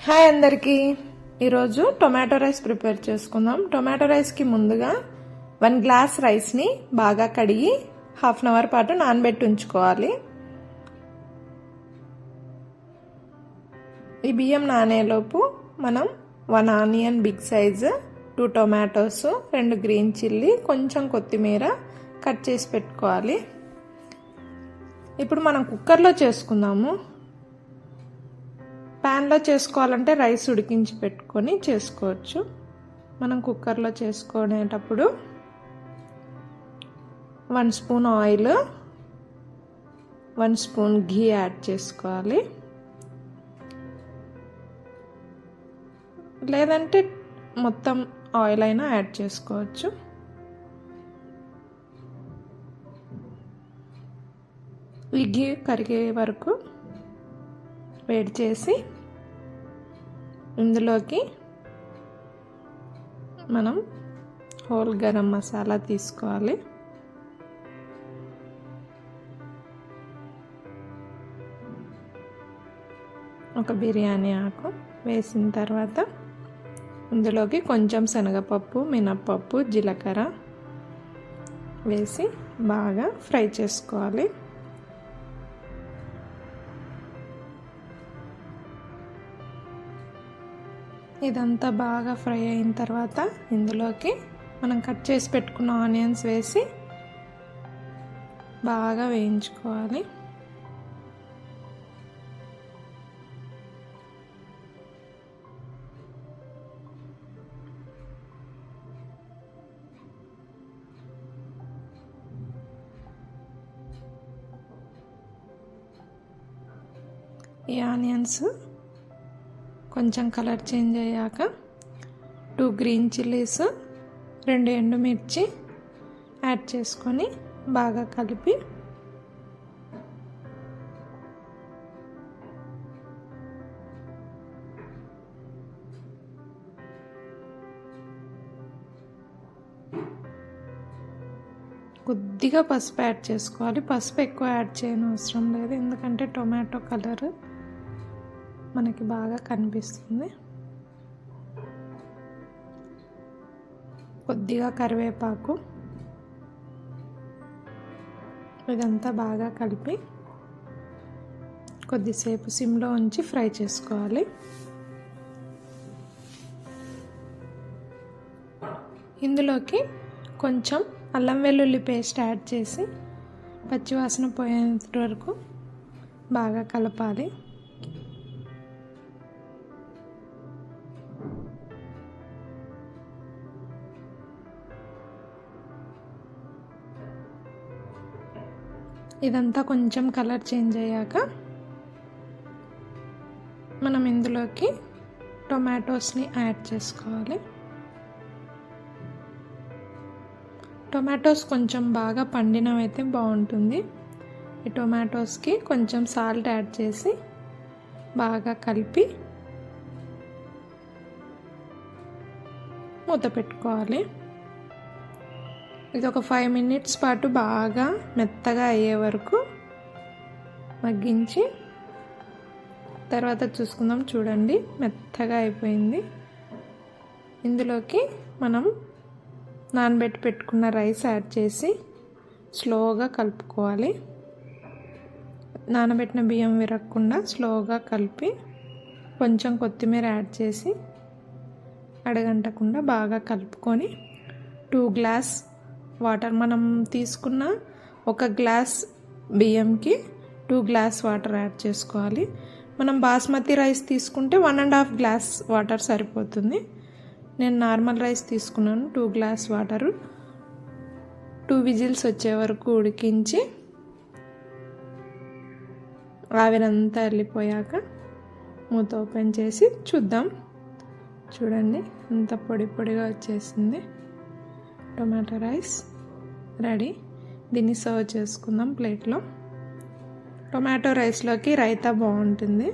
Hi అందరికీ. ఈరోజు tomato rice prepare చేసుకుందాం. టొమాటో రైస్కి ముందుగా 1 గ్లాస్ రైస్ని బాగా కడిగి హాఫ్ అన్ అవర్ పాటు నానబెట్టి ఉంచుకోవాలి. ఈ బియ్యం నానేలోపు మనం 1 onion big size, 2 tomatoes, 2 green chilli, కొంచెం కొత్తిమీర కట్ చేసి పెట్టుకోవాలి. ఇప్పుడు మనం కుక్కర్లో చేసుకుందాము. ప్యాన్లో చేసుకోవాలంటే రైస్ ఉడికించి పెట్టుకొని చేసుకోవచ్చు. మనం కుక్కర్లో చేసుకునేటప్పుడు 1 స్పూన్ ఆయిల్, 1 స్పూన్ ఘీ యాడ్ చేసుకోవాలి. లేదంటే మొత్తం ఆయిల్ అయినా యాడ్ చేసుకోవచ్చు. ఈ ఘీ కరిగే వరకు వేడి చేసి ఇందులోకి మనం హోల్ గరం మసాలా తీసుకోవాలి. ఒక బిర్యానీ ఆకు వేసిన తర్వాత ఇందులోకి కొంచెం శనగపప్పు, మినప్పప్పు, జీలకర్ర వేసి బాగా ఫ్రై చేసుకోవాలి. ఇదంతా బాగా ఫ్రై అయిన తర్వాత ఇందులోకి మనం కట్ చేసి పెట్టుకున్న ఆనియన్స్ వేసి బాగా వేయించుకోవాలి. ఈ ఆనియన్స్ కొంచెం కలర్ చేంజ్ అయ్యాక 2 గ్రీన్ చిల్లీస్, 2 ఎండుమిర్చి యాడ్ చేసుకొని బాగా కలిపి కొద్దిగా పసుపు యాడ్ చేసుకోవాలి. పసుపు ఎక్కువ యాడ్ చేయని అవసరం లేదు, ఎందుకంటే టొమాటో కలర్ మనకి బాగా కనిపిస్తుంది. కొద్దిగా కరివేపాకు, ఇదంతా బాగా కలిపి కొద్దిసేపు సిమ్లో ఉంచి ఫ్రై చేసుకోవాలి. ఇందులోకి కొంచెం అల్లం వెల్లుల్లి పేస్ట్ యాడ్ చేసి పచ్చివాసన పోయేంత వరకు బాగా కలపాలి. ఇదంతా కొంచెం కలర్ చేంజ్ అయ్యాక మనం ఇందులోకి టొమాటోస్ని యాడ్ చేసుకోవాలి. టొమాటోస్ కొంచెం బాగా పండినవైతే బాగుంటుంది. ఈ టొమాటోస్కి కొంచెం సాల్ట్ యాడ్ చేసి బాగా కలిపి మూత పెట్టుకోవాలి. ఇది ఒక 5 మినిట్స్ పాటు బాగా మెత్తగా అయ్యే వరకు మగ్గించి తర్వాత చూసుకుందాం. చూడండి, మెత్తగా అయిపోయింది. ఇందులోకి మనం నానబెట్టి పెట్టుకున్న రైస్ యాడ్ చేసి స్లోగా కలుపుకోవాలి. నానబెట్టిన బియ్యం విరగకుండా స్లోగా కలిపి కొంచెం కొత్తిమీర యాడ్ చేసి అడగంటకుండా బాగా కలుపుకొని 2 గ్లాస్ వాటర్, మనం తీసుకున్న 1 గ్లాస్ బియ్యంకి 2 గ్లాస్ వాటర్ యాడ్ చేసుకోవాలి. మనం బాస్మతి రైస్ తీసుకుంటే 1.5 గ్లాస్ వాటర్ సరిపోతుంది. నేను నార్మల్ రైస్ తీసుకున్నాను. 2 గ్లాస్ వాటరు 2 విజిల్స్ వచ్చే వరకు ఉడికించి ఆవిరంతా వెళ్ళిపోయాక మూత ఓపెన్ చేసి చూద్దాం. చూడండి, అంత పొడి పొడిగా వచ్చేసింది. Tomato rice ready. దీన్ని సర్వ్ చేసుకుందాం ప్లేట్లో. టొమాటో రైస్లోకి రైతా బాగుంటుంది.